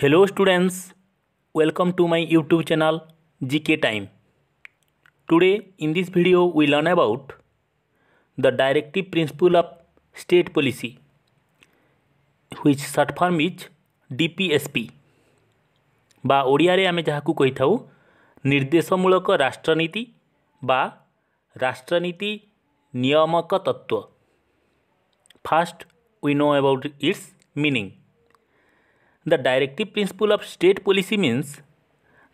Hello students, welcome to my YouTube channel GK Time. Today in this video we learn about the directive principle of state policy, which short form is DPSP बा ओडिया रे आमे जहाकू कहि थाउ निर्देशमूलक राष्ट्रनीति बा राष्ट्रनीति नियामक तत्व. First we know about its meaning. The directive principle of state policy means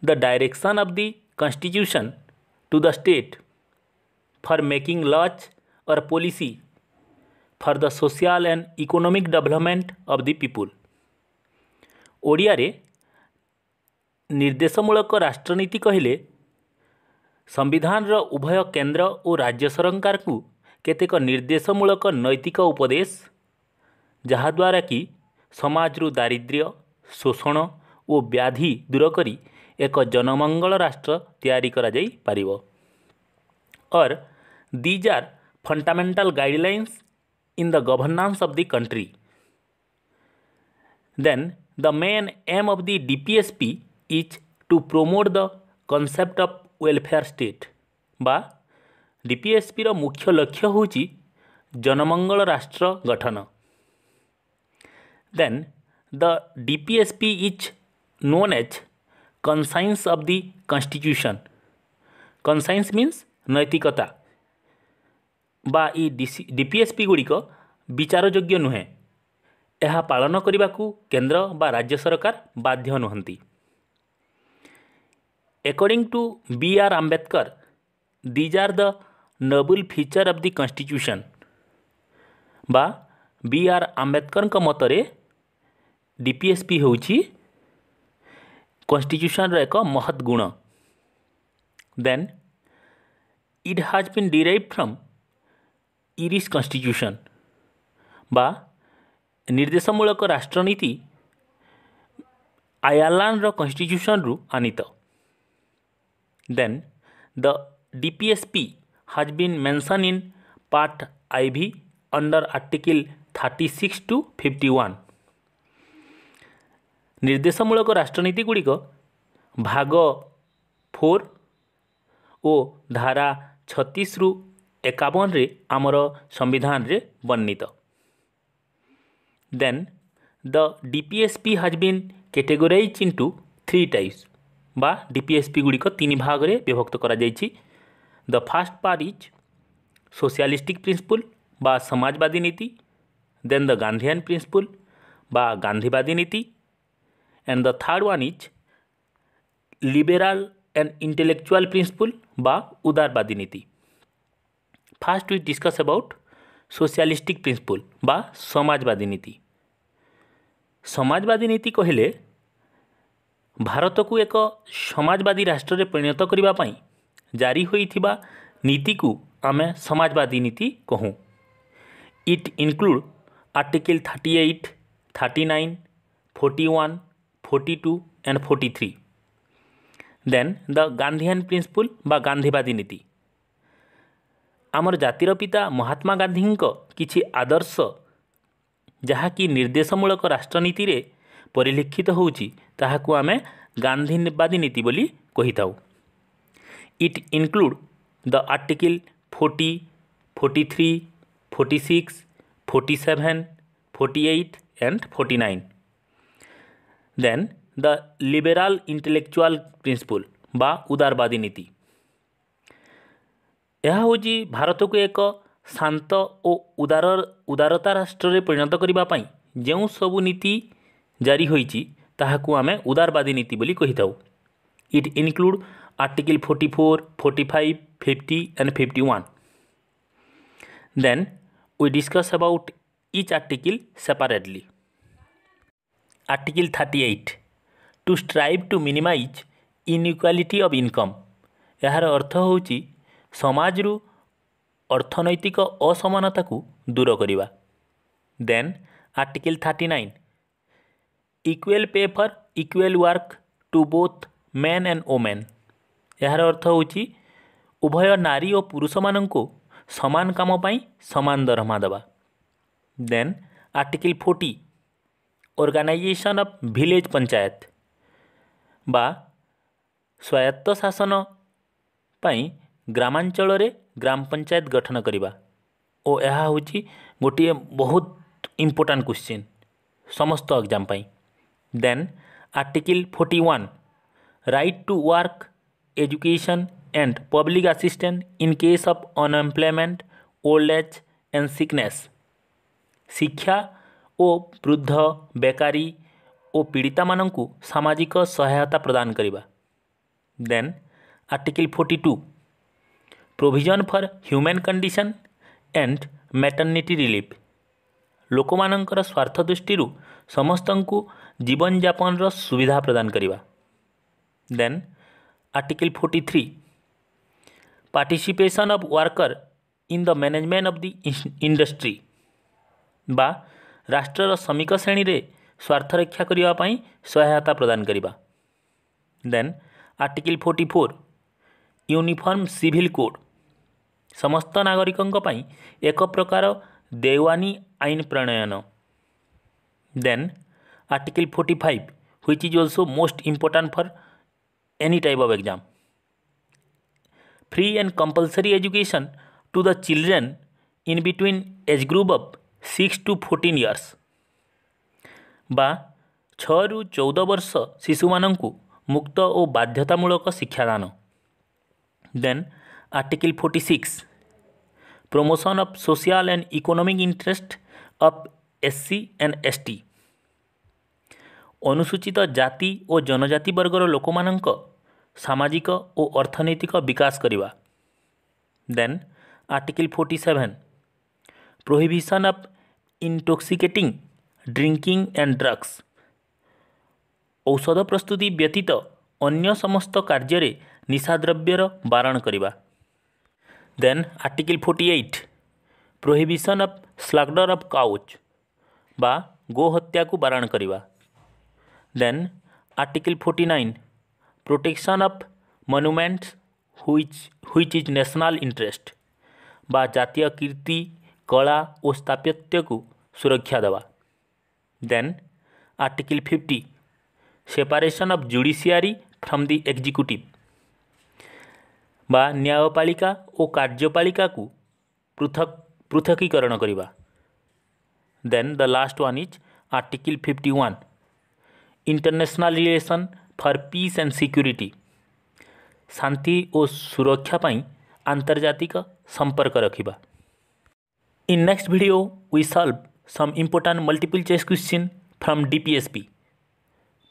the direction of the constitution to the state for making laws or policy for the social and economic development of the people. Odia रे निर्देशमूलक राष्ट्रनीति कहले संविधान रो उभय केंद्र और राज्य सरकार को केतेक निर्देशमूलक नैतिक उपदेश जहाद्वारा कि समाज रु दारिद्र्य शोषण और व्याधि दूर करी एक जनमंगल राष्ट्र तैयारी करा जाई पारिबो. और these are fundamental guidelines in the governance of the country. Then the main aim of the DPSP is to promote the concept of welfare state बा DPSP रो मुख्य लक्ष्य होची जनमंगल राष्ट्र गठन. Then the DPSP is known as conscience of the constitution. Conscience means नैतिकता बा ई DPSP गुड़िक विचार योग्य नुहे. यह पालन करने को केंद्र बा राज्य सरकार बाध्य नुहंती. According to B.R. Ambedkar, these are the noble feature of the constitution. बा B.R. Ambedkar का मतरे DPSP होची कॉन्स्टिट्यूशन रो एक महत् गुण. Then it has been derived from Irish constitution बा निर्देशमूलक राष्ट्रनीति आयरलैंड रो कॉन्स्टिट्यूशन रु आनीत. Then the DPSP has been mention in part IV under article 36 to 51. निर्देशमूलक राष्ट्रनीति गुड़िक भाग 4 और धारा 36 रु 51 रे आमर संविधान रे वर्णित. Then the DPSP has been categorize into 3 types बा DPSP गुड़िक 3 भाग रे विभक्त करा जायछि. The first part is socialistic principle बा समाजवादी नीति. देन द गांधीयन प्रिंसिपल बा गांधीवादी नीति. And the third one is liberal and intellectual principle बा उदारवादी नीति. First we discuss about socialistic principle बा समाजवादी नीति. समाजवादी नीति कहले भारत को एक समाजवादी राष्ट्र रे परिणत करिबा पई जारी होइथिबा नीति को आमे समाजवादी नीति कहूँ. It include article 38, 39, 41, 42 and 43. Then the Gandhian principle बा गांधीवादी नीति. आमर जातिर पिता महात्मा गांधी किछि आदर्श जहाँकि निर्देशमूलक राष्ट्रनीति रे परिलक्षित होउची ताहाकु आमे गांधीवादी नीति बोली कहिताउ. It include the article 40, 43, 46, 47, 48 and 49. Then the liberal intellectual principle बा उदारवादी नीति. यह होची भारत को एक शांत और उदारता राष्ट्र रे परिणत करिबा पई जेउ सबु नीति जारी होईची ताहाकु आमे उदारवादी नीति बोली कहिताउ. It include article 44, 45, 50 and 51. Then we discuss about each article separately. Article 38 to strive to minimize inequality of income. यार अर्थ होची समाज रु अर्थनैतिक असमानता को दूर करिबा. Then article 39 equal pay for equal work to both men and women. यार अर्थ होची उभय नारी और पुरुष माननको समान काम पाई समान दरमा दबा. Then article 40 organisation of village panchayat बा स्वायत्त शासन पाई ग्रामांचल रे ग्राम पंचायत गठन करवा ओ यह हूँ गोटे बहुत इम्पोर्टाट क्वेश्चन समस्त एग्जाम पाई। Then article 41 right to work education and public assistant in case of unemployment old age and sickness शिक्षा और वृद्ध बेकारी और पीड़िता मानंकु सामाजिक सहायता प्रदान करवा। Then article 42 provision for human condition and maternity relief लोक मानकर स्वार्थ दृष्टि समस्तंकु जीवन यापन सुविधा प्रदान करवा। Then article 43 participation of worker in the management of the industry बा राष्ट्रर श्रमिक श्रेणी रे स्वार्थ रक्षा करने सहायता प्रदान करवा। Then article 44 uniform civil code समस्त नागरिकों पाई एक प्रकार देवानी आईन प्रणयन। Then article 45 which is also most important for any type of exam free and compulsory education to the children in between age group of 6 to 14 years बा 6 ରୁ 14 वर्ष शिशु मानंकु मुक्त और बाध्यतामूलक शिक्षादान। Then article 46 promotion of social and economic interest of SC and ST अनुसूचित जाति और जनजाति वर्गर लोक मानंक सामाजिक और अर्थनैतिक विकास करवा। Then article 47 prohibition of intoxicating drinking and drugs औषध प्रस्तुति व्यतीत अन्य समस्त कार्य निशाद्रव्यर बारण करवा। Then article 48 prohibition of slaughter of cows बा गो हत्या को बारण करवा। Then article 49 protection of monuments which is national interest बा जातीय कीर्ति कला और स्थापत्य को सुरक्षा देवा। Then article 50 separation of judiciary from the executive बा न्यायपालिका और कार्यपालिका को पृथकीकरण करवा। Then the last one is article 51 international relation for peace and security शांति और सुरक्षा पाई आंतर्जातिक संपर्क रखिबा। In next video we solve some important multiple choice question from DPSP.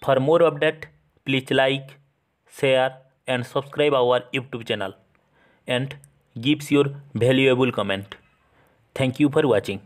For more update please like, share and subscribe our YouTube channel and gives your valuable comment. Thank you for watching.